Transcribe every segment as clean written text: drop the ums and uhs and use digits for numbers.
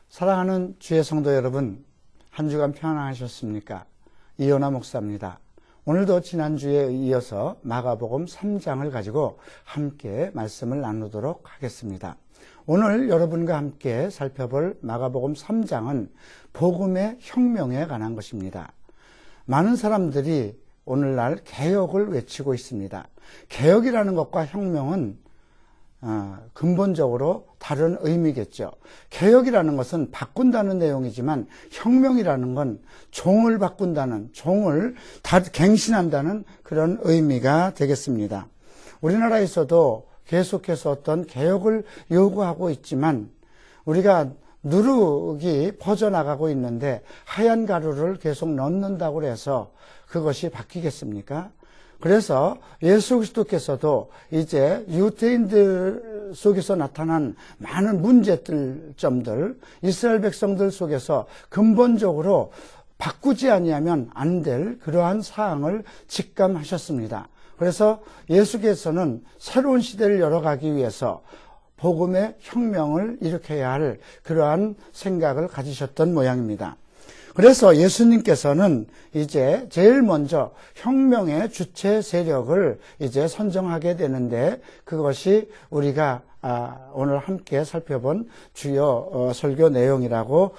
사랑하는 주의 성도 여러분, 한 주간 평안하셨습니까? 이현아 목사입니다. 오늘도 지난주에 이어서 마가복음 3장을 가지고 함께 말씀을 나누도록 하겠습니다. 오늘 여러분과 함께 살펴볼 마가복음 3장은 복음의 혁명에 관한 것입니다. 많은 사람들이 오늘날 개혁을 외치고 있습니다. 개혁이라는 것과 혁명은 근본적으로 다른 의미겠죠. 개혁이라는 것은 바꾼다는 내용이지만 혁명이라는 건 종을 바꾼다는, 종을 갱신한다는 그런 의미가 되겠습니다. 우리나라에서도 계속해서 어떤 개혁을 요구하고 있지만 우리가 누룩이 퍼져나가고 있는데 하얀 가루를 계속 넣는다고 해서 그것이 바뀌겠습니까? 그래서 예수 그리스도께서도 이제 유대인들 속에서 나타난 많은 문제점들, 이스라엘 백성들 속에서 근본적으로 바꾸지 아니하면 안 될 그러한 사항을 직감하셨습니다. 그래서 예수께서는 새로운 시대를 열어가기 위해서 복음의 혁명을 일으켜야 할 그러한 생각을 가지셨던 모양입니다. 그래서 예수님께서는 이제 제일 먼저 혁명의 주체 세력을 이제 선정하게 되는데 그것이 우리가 오늘 함께 살펴본 주요 설교 내용이라고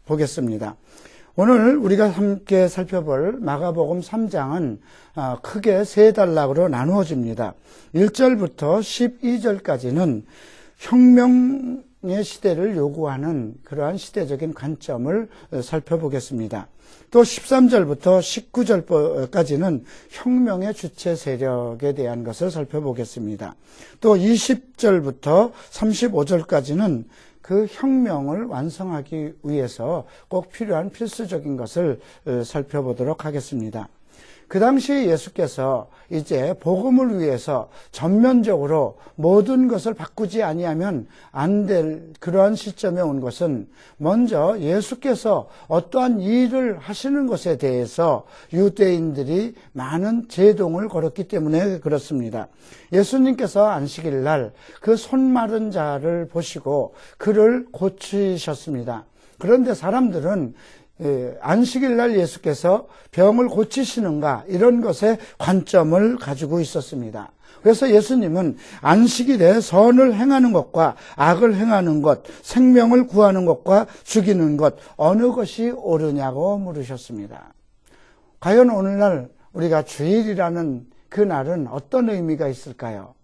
보겠습니다. 오늘 우리가 함께 살펴볼 마가복음 3장은 크게 세 단락으로 나누어집니다. 1절부터 12절까지는 혁명의 시대를 요구하는 그러한 시대적인 관점을 살펴보겠습니다. 또 13절부터 19절까지는 혁명의 주체 세력에 대한 것을 살펴보겠습니다. 또 20절부터 35절까지는 그 혁명을 완성하기 위해서 꼭 필요한 필수적인 것을 살펴보도록 하겠습니다. 그 당시 예수께서 이제 복음을 위해서 전면적으로 모든 것을 바꾸지 아니하면 안 될 그러한 시점에 온 것은 먼저 예수께서 어떠한 일을 하시는 것에 대해서 유대인들이 많은 제동을 걸었기 때문에 그렇습니다. 예수님께서 안식일 날 그 손 마른 자를 보시고 그를 고치셨습니다. 그런데 사람들은 안식일 날 예수께서 병을 고치시는가 이런 것에 관점을 가지고 있었습니다. 그래서 예수님은 안식일에 선을 행하는 것과 악을 행하는 것, 생명을 구하는 것과 죽이는 것 어느 것이 옳으냐고 물으셨습니다. 과연 오늘날 우리가 주일이라는 그 날은 어떤 의미가 있을까요?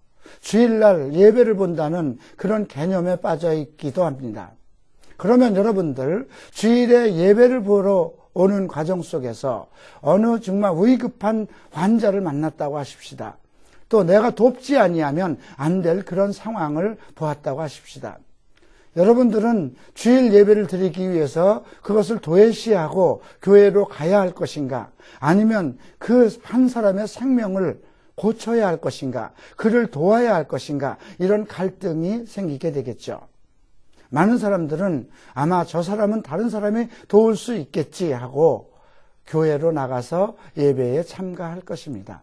주일날 예배를 본다는 그런 개념에 빠져 있기도 합니다. 그러면 여러분들 주일에 예배를 보러 오는 과정 속에서 어느 정말 위급한 환자를 만났다고 하십시다. 또 내가 돕지 아니하면 안 될 그런 상황을 보았다고 하십시다. 여러분들은 주일 예배를 드리기 위해서 그것을 도외시하고 교회로 가야 할 것인가? 아니면 그 한 사람의 생명을 고쳐야 할 것인가? 그를 도와야 할 것인가? 이런 갈등이 생기게 되겠죠. 많은 사람들은 아마 저 사람은 다른 사람이 도울 수 있겠지 하고 교회로 나가서 예배에 참가할 것입니다.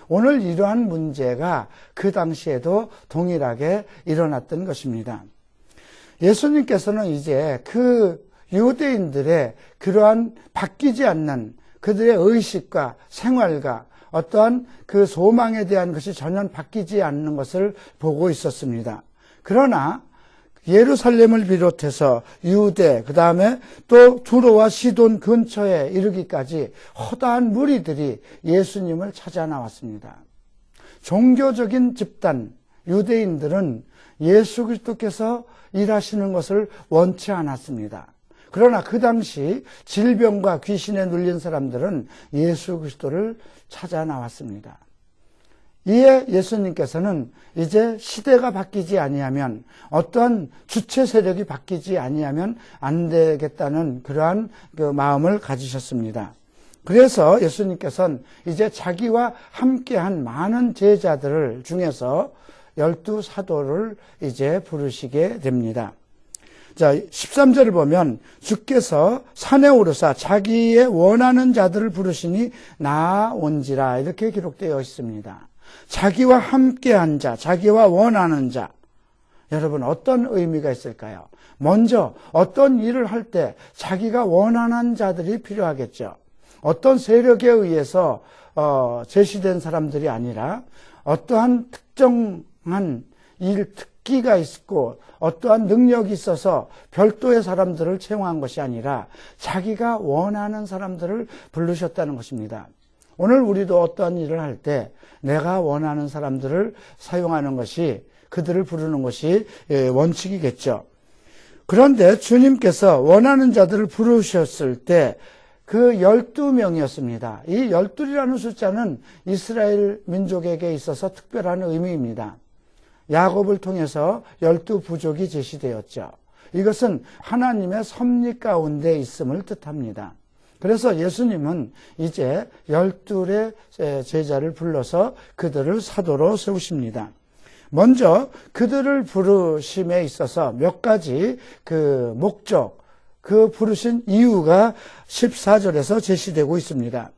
오늘 이러한 문제가 그 당시에도 동일하게 일어났던 것입니다. 예수님께서는 이제 그 유대인들의 그러한 바뀌지 않는 그들의 의식과 생활과 어떠한 그 소망에 대한 것이 전혀 바뀌지 않는 것을 보고 있었습니다. 그러나 예루살렘을 비롯해서 유대, 그 다음에 또 두로와 시돈 근처에 이르기까지 허다한 무리들이 예수님을 찾아 나왔습니다. 종교적인 집단, 유대인들은 예수 그리스도께서 일하시는 것을 원치 않았습니다. 그러나 그 당시 질병과 귀신에 눌린 사람들은 예수 그리스도를 찾아 나왔습니다. 이에 예수님께서는 이제 시대가 바뀌지 아니하면 어떠한 주체 세력이 바뀌지 아니하면 안 되겠다는 그러한 그 마음을 가지셨습니다. 그래서 예수님께서는 이제 자기와 함께한 많은 제자들을 중에서 12 사도를 이제 부르시게 됩니다. 자, 13절을 보면 주께서 산에 오르사 자기의 원하는 자들을 부르시니 나아온지라 이렇게 기록되어 있습니다. 자기와 함께한 자, 자기와 원하는 자, 여러분, 어떤 의미가 있을까요? 먼저 어떤 일을 할 때 자기가 원하는 자들이 필요하겠죠. 어떤 세력에 의해서 제시된 사람들이 아니라 어떠한 특정한 일 특기가 있고 어떠한 능력이 있어서 별도의 사람들을 채용한 것이 아니라 자기가 원하는 사람들을 부르셨다는 것입니다. 오늘 우리도 어떠한 일을 할 때 내가 원하는 사람들을 사용하는 것이, 그들을 부르는 것이 원칙이겠죠. 그런데 주님께서 원하는 자들을 부르셨을 때 그 12명이었습니다. 이 12이라는 숫자는 이스라엘 민족에게 있어서 특별한 의미입니다. 야곱을 통해서 12부족이 제시되었죠. 이것은 하나님의 섭리 가운데 있음을 뜻합니다. 그래서 예수님은 이제 12의 제자를 불러서 그들을 사도로 세우십니다. 먼저 그들을 부르심에 있어서 몇 가지 그 목적, 그 부르신 이유가 14절에서 제시되고 있습니다.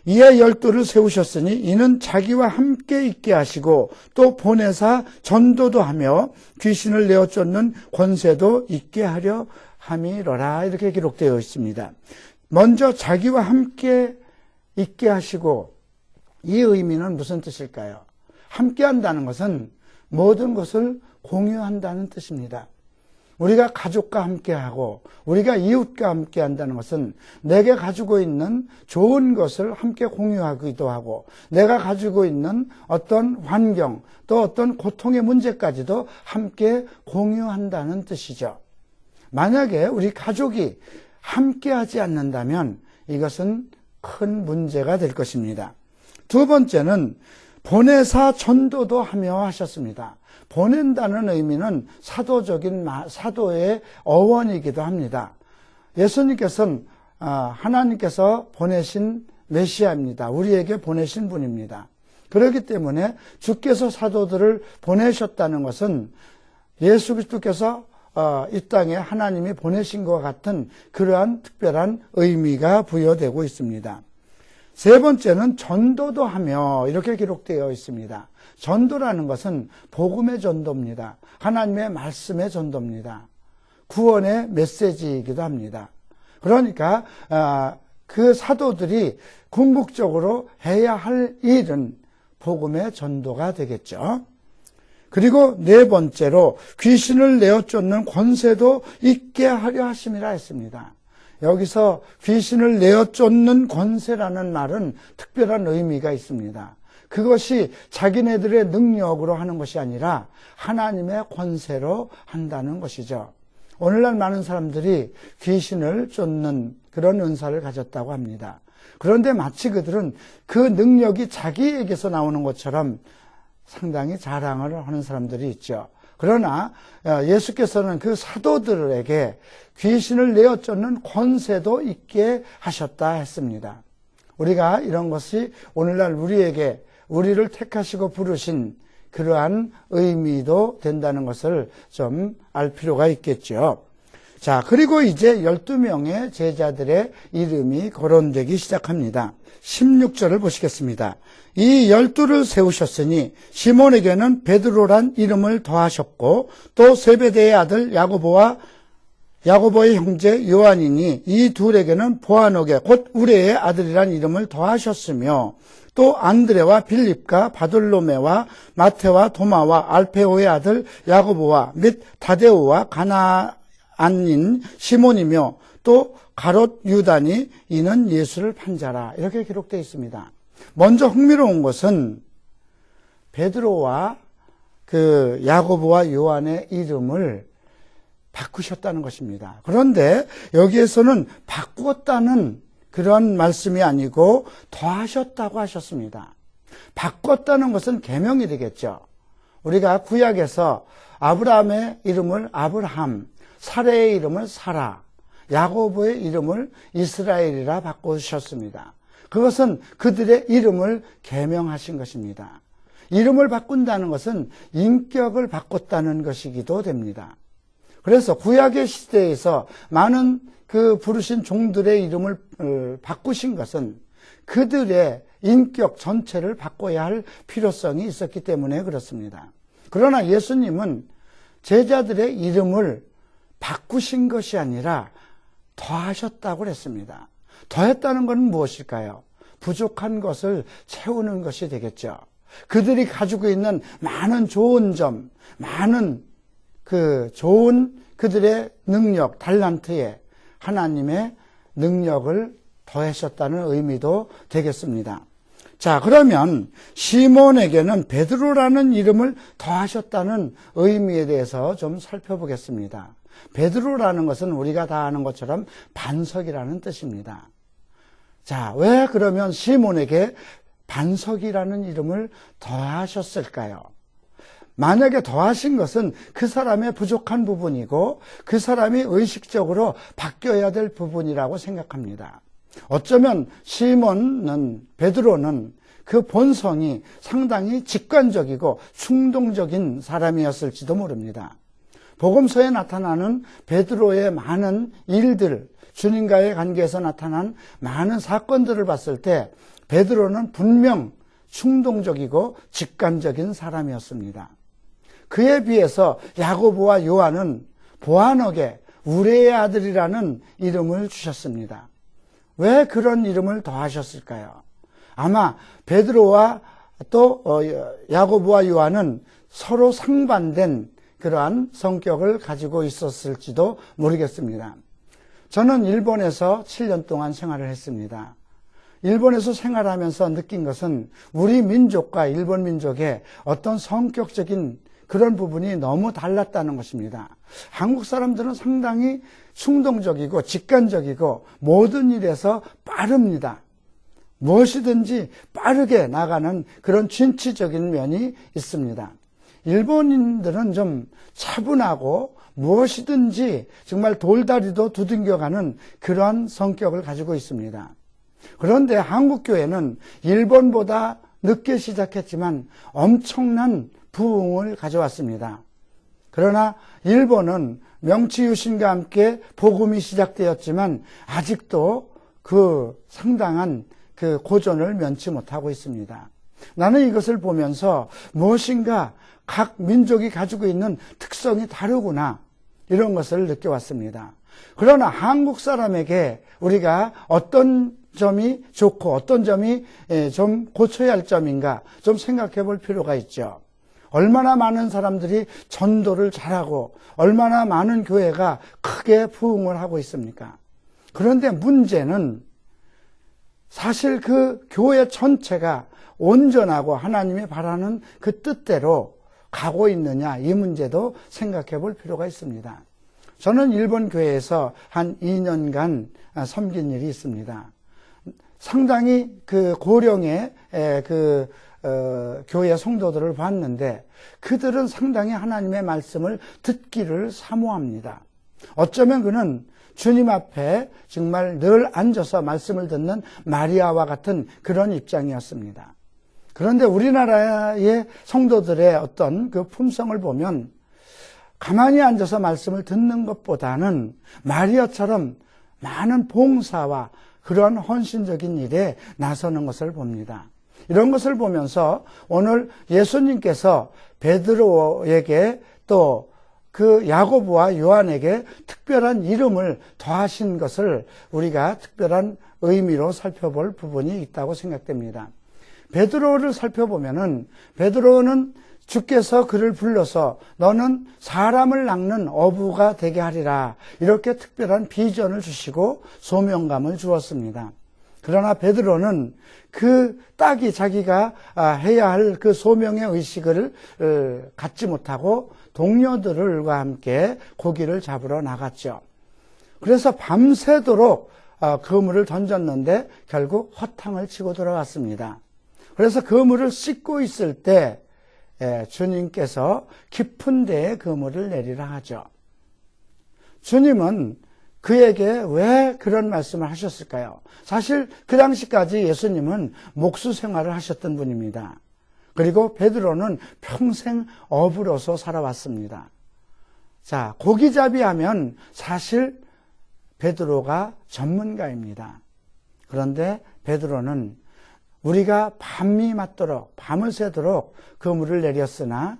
이에 12를 세우셨으니 이는 자기와 함께 있게 하시고 또 보내사 전도도 하며 귀신을 내어 쫓는 권세도 있게 하려 함이로라, 이렇게 기록되어 있습니다. 먼저 자기와 함께 있게 하시고, 이 의미는 무슨 뜻일까요? 함께 한다는 것은 모든 것을 공유한다는 뜻입니다. 우리가 가족과 함께하고 우리가 이웃과 함께 한다는 것은 내게 가지고 있는 좋은 것을 함께 공유하기도 하고 내가 가지고 있는 어떤 환경 또 어떤 고통의 문제까지도 함께 공유한다는 뜻이죠. 만약에 우리 가족이 함께하지 않는다면 이것은 큰 문제가 될 것입니다. 두 번째는 보내사 전도도 하며 하셨습니다. 보낸다는 의미는 사도의 어원이기도 합니다. 예수님께서는 하나님께서 보내신 메시아입니다. 우리에게 보내신 분입니다. 그렇기 때문에 주께서 사도들을 보내셨다는 것은 예수 그리스도께서 이 땅에 하나님이 보내신 것과 같은 그러한 특별한 의미가 부여되고 있습니다. 세 번째는 전도도 하며, 이렇게 기록되어 있습니다. 전도라는 것은 복음의 전도입니다. 하나님의 말씀의 전도입니다. 구원의 메시지이기도 합니다. 그러니까 그 사도들이 궁극적으로 해야 할 일은 복음의 전도가 되겠죠. 그리고 네 번째로 귀신을 내어 쫓는 권세도 있게 하려 하심이라 했습니다. 여기서 귀신을 내어 쫓는 권세라는 말은 특별한 의미가 있습니다. 그것이 자기네들의 능력으로 하는 것이 아니라 하나님의 권세로 한다는 것이죠. 오늘날 많은 사람들이 귀신을 쫓는 그런 은사를 가졌다고 합니다. 그런데 마치 그들은 그 능력이 자기에게서 나오는 것처럼 상당히 자랑을 하는 사람들이 있죠. 그러나 예수께서는 그 사도들에게 귀신을 내어 쫓는 권세도 있게 하셨다 했습니다. 우리가 이런 것이 오늘날 우리를 택하시고 부르신 그러한 의미도 된다는 것을 좀 알 필요가 있겠죠. 자, 그리고 이제 12명의 제자들의 이름이 거론되기 시작합니다. 16절을 보시겠습니다. 이 12를 세우셨으니 시몬에게는 베드로란 이름을 더하셨고 또 세베대의 아들 야고보의 형제 요한이니 이 둘에게는 보아노게 곧 우레의 아들이란 이름을 더하셨으며 또 안드레와 빌립과 바돌로메와 마테와 도마와 알페오의 아들 야고보와 및 다데오와 가나안인 시몬이며 또 가롯 유다니 이는 예수를 판자라, 이렇게 기록되어 있습니다. 먼저 흥미로운 것은 베드로와 그 야고보와 요한의 이름을 바꾸셨다는 것입니다. 그런데 여기에서는 바꾸었다는 그런 말씀이 아니고 더하셨다고 하셨습니다. 바꿨다는 것은 계명이 되겠죠. 우리가 구약에서 아브라함의 이름을 아브라함, 사레의 이름을 사라, 야고보의 이름을 이스라엘이라 바꾸셨습니다. 그것은 그들의 이름을 계명하신 것입니다. 이름을 바꾼다는 것은 인격을 바꿨다는 것이기도 됩니다. 그래서 구약의 시대에서 많은 그 부르신 종들의 이름을 바꾸신 것은 그들의 인격 전체를 바꿔야 할 필요성이 있었기 때문에 그렇습니다. 그러나 예수님은 제자들의 이름을 바꾸신 것이 아니라 더하셨다고 그랬습니다. 더했다는 것은 무엇일까요? 부족한 것을 채우는 것이 되겠죠. 그들이 가지고 있는 많은 좋은 점, 많은 좋은 그들의 능력, 달란트에 하나님의 능력을 더하셨다는 의미도 되겠습니다. 자, 그러면 시몬에게는 베드로라는 이름을 더하셨다는 의미에 대해서 좀 살펴보겠습니다. 베드로라는 것은 우리가 다 아는 것처럼 반석이라는 뜻입니다. 자, 왜 그러면 시몬에게 반석이라는 이름을 더하셨을까요? 만약에 더하신 것은 그 사람의 부족한 부분이고 그 사람이 의식적으로 바뀌어야 될 부분이라고 생각합니다. 어쩌면 베드로는 그 본성이 상당히 직관적이고 충동적인 사람이었을지도 모릅니다. 복음서에 나타나는 베드로의 많은 일들, 주님과의 관계에서 나타난 많은 사건들을 봤을 때 베드로는 분명 충동적이고 직관적인 사람이었습니다. 그에 비해서 야고보와 요한은 보아너게 우레의 아들이라는 이름을 주셨습니다. 왜 그런 이름을 더하셨을까요? 아마 베드로와 또 야고보와 요한은 서로 상반된 그러한 성격을 가지고 있었을지도 모르겠습니다. 저는 일본에서 7년 동안 생활을 했습니다. 일본에서 생활하면서 느낀 것은 우리 민족과 일본 민족의 어떤 성격적인 그런 부분이 너무 달랐다는 것입니다. 한국 사람들은 상당히 충동적이고 직관적이고 모든 일에서 빠릅니다. 무엇이든지 빠르게 나가는 그런 진취적인 면이 있습니다. 일본인들은 좀 차분하고 무엇이든지 정말 돌다리도 두둥겨가는 그러한 성격을 가지고 있습니다. 그런데 한국교회는 일본보다 늦게 시작했지만 엄청난 부흥을 가져왔습니다. 그러나 일본은 명치유신과 함께 복음이 시작되었지만 아직도 그 상당한 그 고전을 면치 못하고 있습니다. 나는 이것을 보면서 무엇인가 각 민족이 가지고 있는 특성이 다르구나 이런 것을 느껴왔습니다. 그러나 한국 사람에게 우리가 어떤 점이 좋고 어떤 점이 좀 고쳐야 할 점인가 좀 생각해 볼 필요가 있죠. 얼마나 많은 사람들이 전도를 잘하고 얼마나 많은 교회가 크게 부흥을 하고 있습니까? 그런데 문제는 사실 그 교회 전체가 온전하고 하나님이 바라는 그 뜻대로 가고 있느냐 이 문제도 생각해 볼 필요가 있습니다. 저는 일본 교회에서 한 2년간 섬긴 일이 있습니다. 상당히 그 고령의 교회 성도들을 봤는데 그들은 상당히 하나님의 말씀을 듣기를 사모합니다. 어쩌면 그는 주님 앞에 정말 늘 앉아서 말씀을 듣는 마리아와 같은 그런 입장이었습니다. 그런데 우리나라의 성도들의 어떤 그 품성을 보면 가만히 앉아서 말씀을 듣는 것보다는 마리아처럼 많은 봉사와 그러한 헌신적인 일에 나서는 것을 봅니다. 이런 것을 보면서 오늘 예수님께서 베드로에게 또 그 야고보와 요한에게 특별한 이름을 더하신 것을 우리가 특별한 의미로 살펴볼 부분이 있다고 생각됩니다. 베드로를 살펴보면은 베드로는 주께서 그를 불러서 너는 사람을 낚는 어부가 되게 하리라 이렇게 특별한 비전을 주시고 소명감을 주었습니다. 그러나 베드로는 그 딱이 자기가 해야 할 그 소명의 의식을 갖지 못하고 동료들과 함께 고기를 잡으러 나갔죠. 그래서 밤새도록 그물을 던졌는데 결국 허탕을 치고 돌아왔습니다. 그래서 그물을 씻고 있을 때 주님께서 깊은 데에 그물을 내리라 하죠. 주님은 그에게 왜 그런 말씀을 하셨을까요? 사실 그 당시까지 예수님은 목수 생활을 하셨던 분입니다. 그리고 베드로는 평생 어부로서 살아왔습니다. 자, 고기잡이 하면 사실 베드로가 전문가입니다. 그런데 베드로는 우리가 밤이 맞도록 밤을 새도록 그물을 내렸으나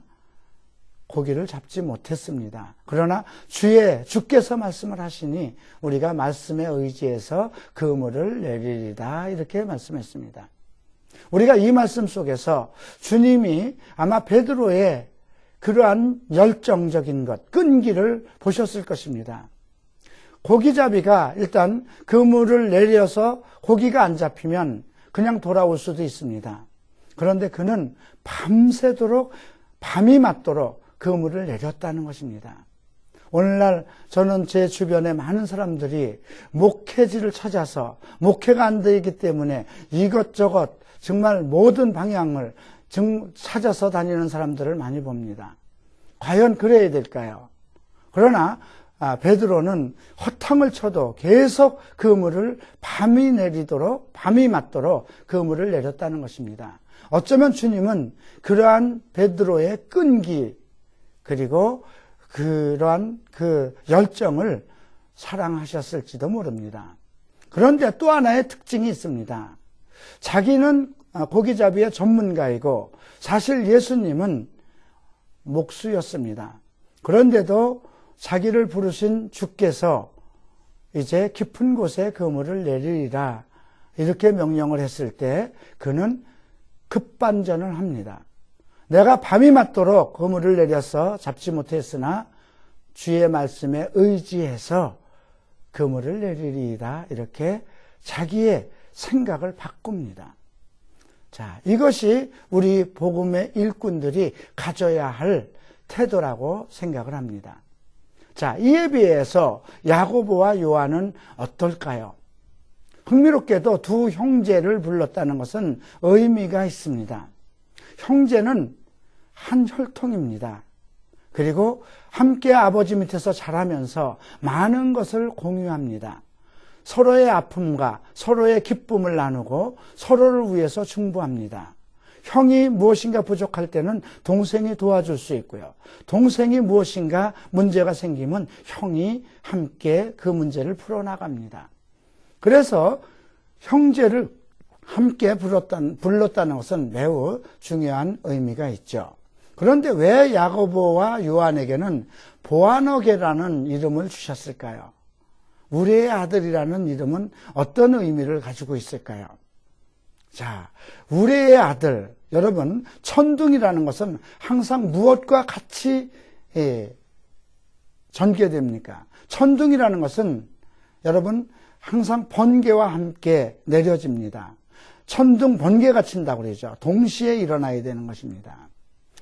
고기를 잡지 못했습니다. 그러나 주께서 말씀을 하시니 우리가 말씀에 의지해서 그물을 내리리다 이렇게 말씀했습니다. 우리가 이 말씀 속에서 주님이 아마 베드로의 그러한 열정적인 것, 끈기를 보셨을 것입니다. 고기잡이가 일단 그물을 내려서 고기가 안 잡히면 그냥 돌아올 수도 있습니다. 그런데 그는 밤새도록 밤이 맞도록 그물을 내렸다는 것입니다. 오늘날 저는 제 주변에 많은 사람들이 목회지를 찾아서 목회가 안 되기 때문에 이것저것 정말 모든 방향을 찾아서 다니는 사람들을 많이 봅니다. 과연 그래야 될까요? 그러나 베드로는 허탕을 쳐도 계속 그물을 밤이 맞도록 그물을 내렸다는 것입니다. 어쩌면 주님은 그러한 베드로의 끈기 그리고 그러한 그 열정을 사랑하셨을지도 모릅니다. 그런데 또 하나의 특징이 있습니다. 자기는 고기잡이의 전문가이고 사실 예수님은 목수였습니다. 그런데도 자기를 부르신 주께서 이제 깊은 곳에 그물을 내리리라 이렇게 명령을 했을 때 그는 급반전을 합니다. 내가 밤이 맞도록 그물을 내려서 잡지 못했으나 주의 말씀에 의지해서 그물을 내리리이다 이렇게 자기의 생각을 바꿉니다. 자, 이것이 우리 복음의 일꾼들이 가져야 할 태도라고 생각을 합니다. 자, 이에 비해서 야고보와 요한은 어떨까요? 흥미롭게도 두 형제를 불렀다는 것은 의미가 있습니다. 형제는 한 혈통입니다. 그리고 함께 아버지 밑에서 자라면서 많은 것을 공유합니다. 서로의 아픔과 서로의 기쁨을 나누고 서로를 위해서 중보합니다. 형이 무엇인가 부족할 때는 동생이 도와줄 수 있고요. 동생이 무엇인가 문제가 생기면 형이 함께 그 문제를 풀어나갑니다. 그래서 형제를 함께 불렀다는 것은 매우 중요한 의미가 있죠. 그런데 왜 야고보와 요한에게는 보아너게라는 이름을 주셨을까요? 우리의 아들이라는 이름은 어떤 의미를 가지고 있을까요? 자, 우리의 아들, 여러분, 천둥이라는 것은 항상 무엇과 같이 전개됩니까? 천둥이라는 것은 여러분 항상 번개와 함께 내려집니다. 천둥 번개가 친다고 그러죠. 동시에 일어나야 되는 것입니다.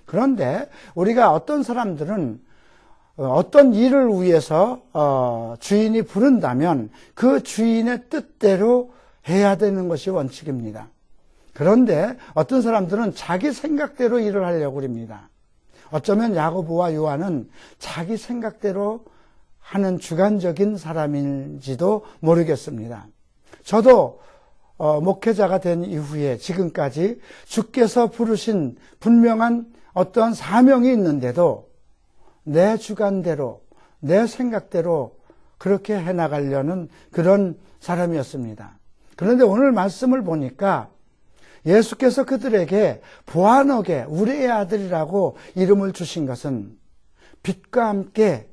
그런데 우리가 어떤 사람들은 어떤 일을 위해서 주인이 부른다면 그 주인의 뜻대로 해야 되는 것이 원칙입니다. 그런데 어떤 사람들은 자기 생각대로 일을 하려고 합니다. 어쩌면 야고보와 요한은 자기 생각대로 하는 주관적인 사람인지도 모르겠습니다. 저도 목회자가 된 이후에 지금까지 주께서 부르신 분명한 어떤 사명이 있는데도 내 주관대로 내 생각대로 그렇게 해나가려는 그런 사람이었습니다. 그런데 오늘 말씀을 보니까 예수께서 그들에게 보아너게 우리의 아들이라고 이름을 주신 것은 빛과 함께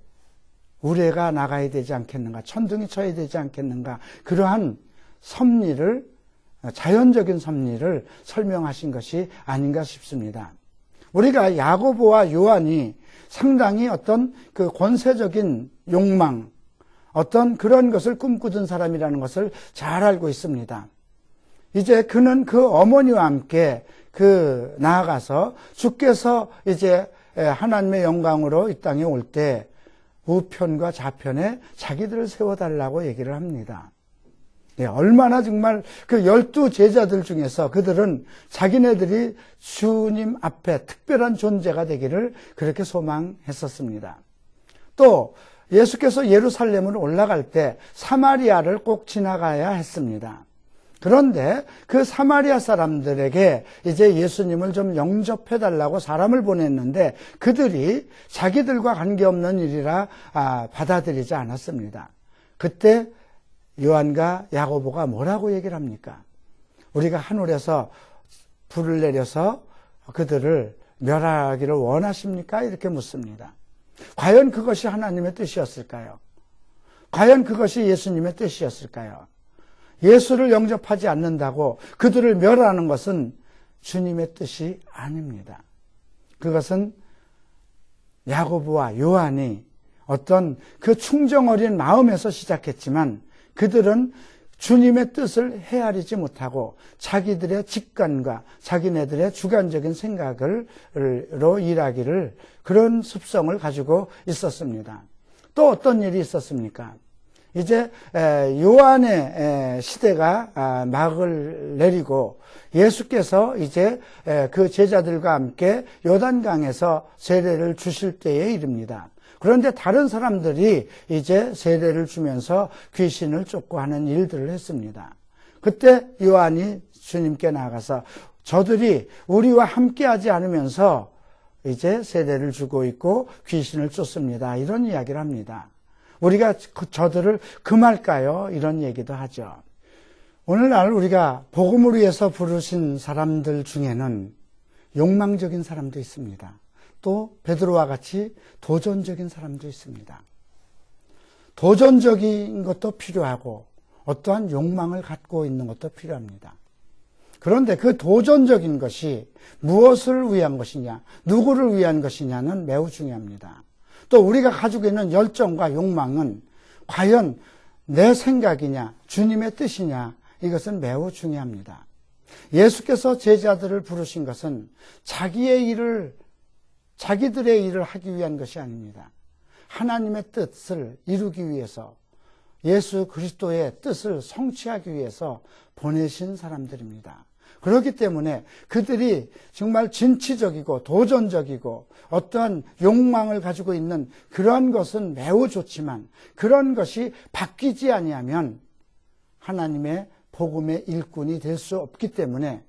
우레가 나가야 되지 않겠는가, 천둥이 쳐야 되지 않겠는가, 그러한 섭리를, 자연적인 섭리를 설명하신 것이 아닌가 싶습니다. 우리가 야고보와 요한이 상당히 어떤 그 권세적인 욕망, 어떤 그런 것을 꿈꾸던 사람이라는 것을 잘 알고 있습니다. 이제 그는 그 어머니와 함께 나아가서 주께서 이제 하나님의 영광으로 이 땅에 올 때 우편과 좌편에 자기들을 세워달라고 얘기를 합니다. 얼마나 정말 그 12 제자들 중에서 그들은 자기네들이 주님 앞에 특별한 존재가 되기를 그렇게 소망했었습니다. 또 예수께서 예루살렘으로 올라갈 때 사마리아를 꼭 지나가야 했습니다. 그런데 그 사마리아 사람들에게 이제 예수님을 좀 영접해달라고 사람을 보냈는데 그들이 자기들과 관계없는 일이라 받아들이지 않았습니다. 그때 요한과 야고보가 뭐라고 얘기를 합니까? 우리가 하늘에서 불을 내려서 그들을 멸하기를 원하십니까? 이렇게 묻습니다. 과연 그것이 하나님의 뜻이었을까요? 과연 그것이 예수님의 뜻이었을까요? 예수를 영접하지 않는다고 그들을 멸하는 것은 주님의 뜻이 아닙니다. 그것은 야고보와 요한이 어떤 그 충정 어린 마음에서 시작했지만 그들은 주님의 뜻을 헤아리지 못하고 자기들의 직관과 자기네들의 주관적인 생각으로 일하기를 그런 습성을 가지고 있었습니다. 또 어떤 일이 있었습니까? 이제 요한의 시대가 막을 내리고 예수께서 이제 그 제자들과 함께 요단강에서 세례를 주실 때에 이릅니다. 그런데 다른 사람들이 이제 세례를 주면서 귀신을 쫓고 하는 일들을 했습니다. 그때 요한이 주님께 나가서 저들이 우리와 함께하지 않으면서 이제 세례를 주고 있고 귀신을 쫓습니다. 이런 이야기를 합니다. 우리가 저들을 금할까요? 이런 얘기도 하죠. 오늘날 우리가 복음을 위해서 부르신 사람들 중에는 욕망적인 사람도 있습니다. 또 베드로와 같이 도전적인 사람도 있습니다. 도전적인 것도 필요하고 어떠한 욕망을 갖고 있는 것도 필요합니다. 그런데 그 도전적인 것이 무엇을 위한 것이냐, 누구를 위한 것이냐는 매우 중요합니다. 또 우리가 가지고 있는 열정과 욕망은 과연 내 생각이냐, 주님의 뜻이냐, 이것은 매우 중요합니다. 예수께서 제자들을 부르신 것은 자기들의 일을 하기 위한 것이 아닙니다. 하나님의 뜻을 이루기 위해서, 예수 그리스도의 뜻을 성취하기 위해서 보내신 사람들입니다. 그렇기 때문에 그들이 정말 진취적이고 도전적이고 어떠한 욕망을 가지고 있는 그런 것은 매우 좋지만 그런 것이 바뀌지 아니하면 하나님의 복음의 일꾼이 될 수 없기 때문에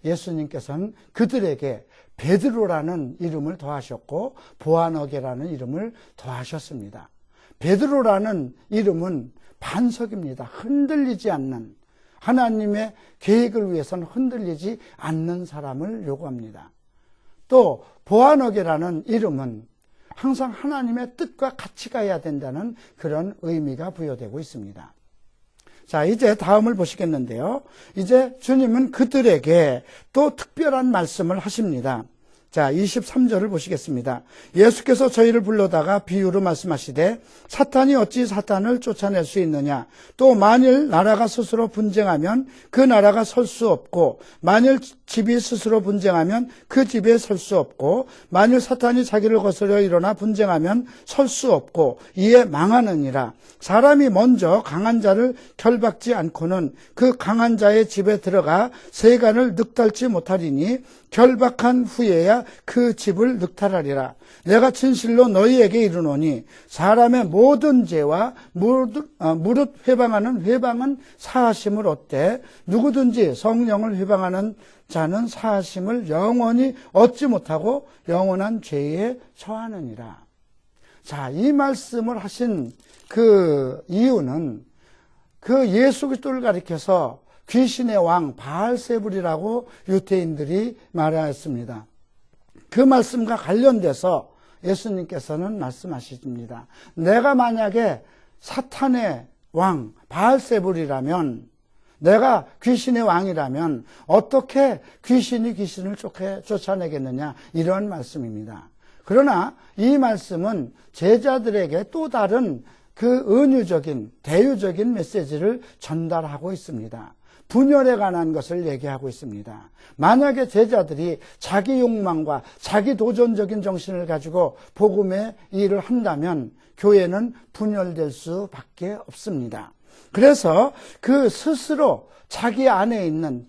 예수님께서는 그들에게 베드로라는 이름을 더하셨고 보아너게라는 이름을 더하셨습니다. 베드로라는 이름은 반석입니다. 흔들리지 않는, 하나님의 계획을 위해서는 흔들리지 않는 사람을 요구합니다. 또 보아너게라는 이름은 항상 하나님의 뜻과 같이 가야 된다는 그런 의미가 부여되고 있습니다. 자, 이제 다음을 보시겠는데요. 이제 주님은 그들에게 또 특별한 말씀을 하십니다. 자, 23절을 보시겠습니다. 예수께서 저희를 불러다가 비유로 말씀하시되 사탄이 어찌 사탄을 쫓아낼 수 있느냐. 또 만일 나라가 스스로 분쟁하면 그 나라가 설 수 없고 만일 집이 스스로 분쟁하면 그 집에 설 수 없고 만일 사탄이 자기를 거스려 일어나 분쟁하면 설 수 없고 이에 망하느니라. 사람이 먼저 강한 자를 결박지 않고는 그 강한 자의 집에 들어가 세간을 늑달지 못하리니 결박한 후에야 그 집을 늑탈하리라. 내가 진실로 너희에게 이르노니 사람의 모든 죄와 무릇 회방하는 회방은 사하심을 얻되 누구든지 성령을 회방하는 자는 사하심을 영원히 얻지 못하고 영원한 죄에 처하느니라. 자, 이 말씀을 하신 그 이유는 그 예수 그리스도를 가리켜서 귀신의 왕 바알세불이라고 유대인들이 말하였습니다. 그 말씀과 관련돼서 예수님께서는 말씀하십니다. 내가 만약에 사탄의 왕 바알세불이라면, 내가 귀신의 왕이라면 어떻게 귀신이 귀신을 쫓아내겠느냐, 이런 말씀입니다. 그러나 이 말씀은 제자들에게 또 다른 그 은유적인 대유적인 메시지를 전달하고 있습니다. 분열에 관한 것을 얘기하고 있습니다. 만약에 제자들이 자기 욕망과 자기 도전적인 정신을 가지고 복음의 일을 한다면 교회는 분열될 수밖에 없습니다. 그래서 그 스스로 자기 안에 있는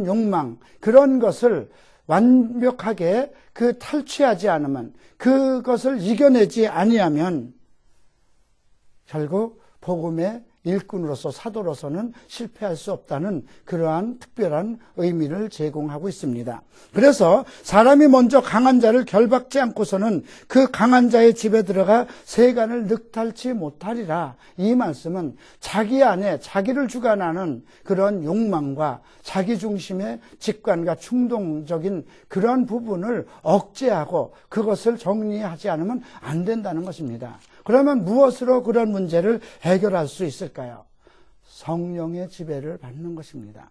욕망, 그런 것을 완벽하게 그 탈취하지 않으면, 그것을 이겨내지 아니하면 결국 복음의 일꾼으로서 사도로서는 실패할 수 없다는 그러한 특별한 의미를 제공하고 있습니다. 그래서 사람이 먼저 강한 자를 결박지 않고서는 그 강한 자의 집에 들어가 세간을 늑탈치 못하리라. 이 말씀은 자기 안에 자기를 주관하는 그런 욕망과 자기 중심의 직관과 충동적인 그런 부분을 억제하고 그것을 정리하지 않으면 안 된다는 것입니다. 그러면 무엇으로 그런 문제를 해결할 수 있을까요? 성령의 지배를 받는 것입니다.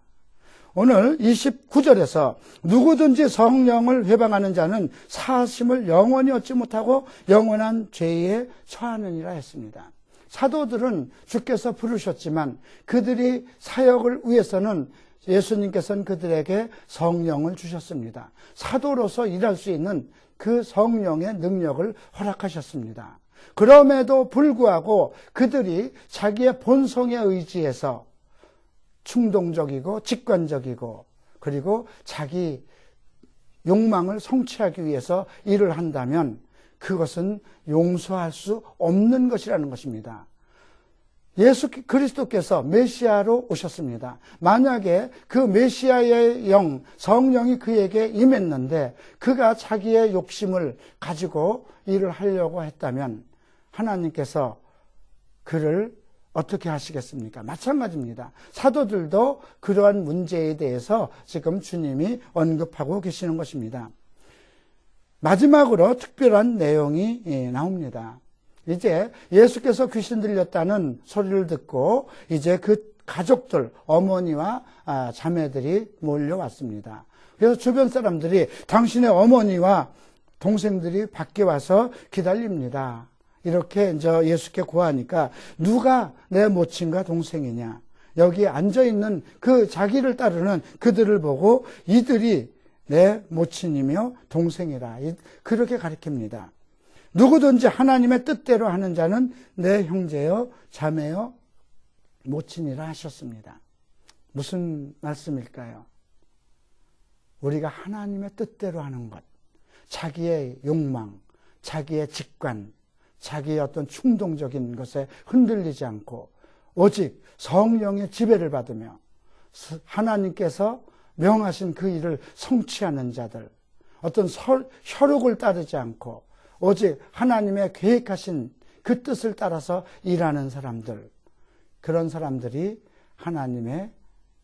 오늘 29절에서 누구든지 성령을 회방하는 자는 사심을 영원히 얻지 못하고 영원한 죄에 처하느니라 했습니다. 사도들은 주께서 부르셨지만 그들이 사역을 위해서는 예수님께서는 그들에게 성령을 주셨습니다. 사도로서 일할 수 있는 그 성령의 능력을 허락하셨습니다. 그럼에도 불구하고 그들이 자기의 본성에 의지해서 충동적이고 직관적이고 그리고 자기 욕망을 성취하기 위해서 일을 한다면 그것은 용서할 수 없는 것이라는 것입니다. 예수 그리스도께서 메시아로 오셨습니다. 만약에 그 메시아의 영, 성령이 그에게 임했는데 그가 자기의 욕심을 가지고 일을 하려고 했다면 하나님께서 그를 어떻게 하시겠습니까? 마찬가지입니다. 사도들도 그러한 문제에 대해서 지금 주님이 언급하고 계시는 것입니다. 마지막으로 특별한 내용이 나옵니다. 이제 예수께서 귀신 들렸다는 소리를 듣고 이제 그 가족들, 어머니와 자매들이 몰려왔습니다. 그래서 주변 사람들이 당신의 어머니와 동생들이 밖에 와서 기다립니다. 이렇게 이제 예수께 구하니까 누가 내 모친과 동생이냐? 여기 앉아있는 그 자기를 따르는 그들을 보고 이들이 내 모친이며 동생이라. 그렇게 가르칩니다. 누구든지 하나님의 뜻대로 하는 자는 내 형제여 자매여 모친이라 하셨습니다. 무슨 말씀일까요? 우리가 하나님의 뜻대로 하는 것, 자기의 욕망, 자기의 직관, 자기의 어떤 충동적인 것에 흔들리지 않고 오직 성령의 지배를 받으며 하나님께서 명하신 그 일을 성취하는 자들, 어떤 혈육을 따르지 않고 오직 하나님의 계획하신 그 뜻을 따라서 일하는 사람들, 그런 사람들이 하나님의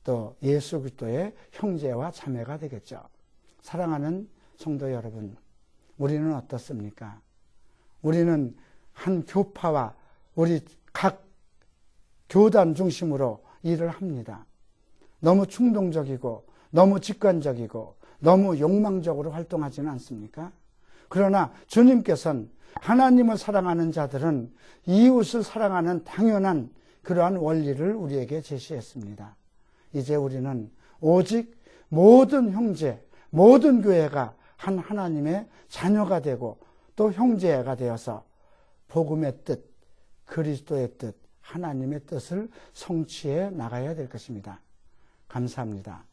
또 예수 그리스도의 형제와 자매가 되겠죠. 사랑하는 성도 여러분, 우리는 어떻습니까? 우리는 한 교파와 우리 각 교단 중심으로 일을 합니다. 너무 충동적이고 너무 직관적이고 너무 욕망적으로 활동하지는 않습니까? 그러나 주님께서는 하나님을 사랑하는 자들은 이웃을 사랑하는 당연한 그러한 원리를 우리에게 제시했습니다. 이제 우리는 오직 모든 형제, 모든 교회가 한 하나님의 자녀가 되고 또 형제가 되어서 복음의 뜻, 그리스도의 뜻, 하나님의 뜻을 성취해 나가야 될 것입니다. 감사합니다.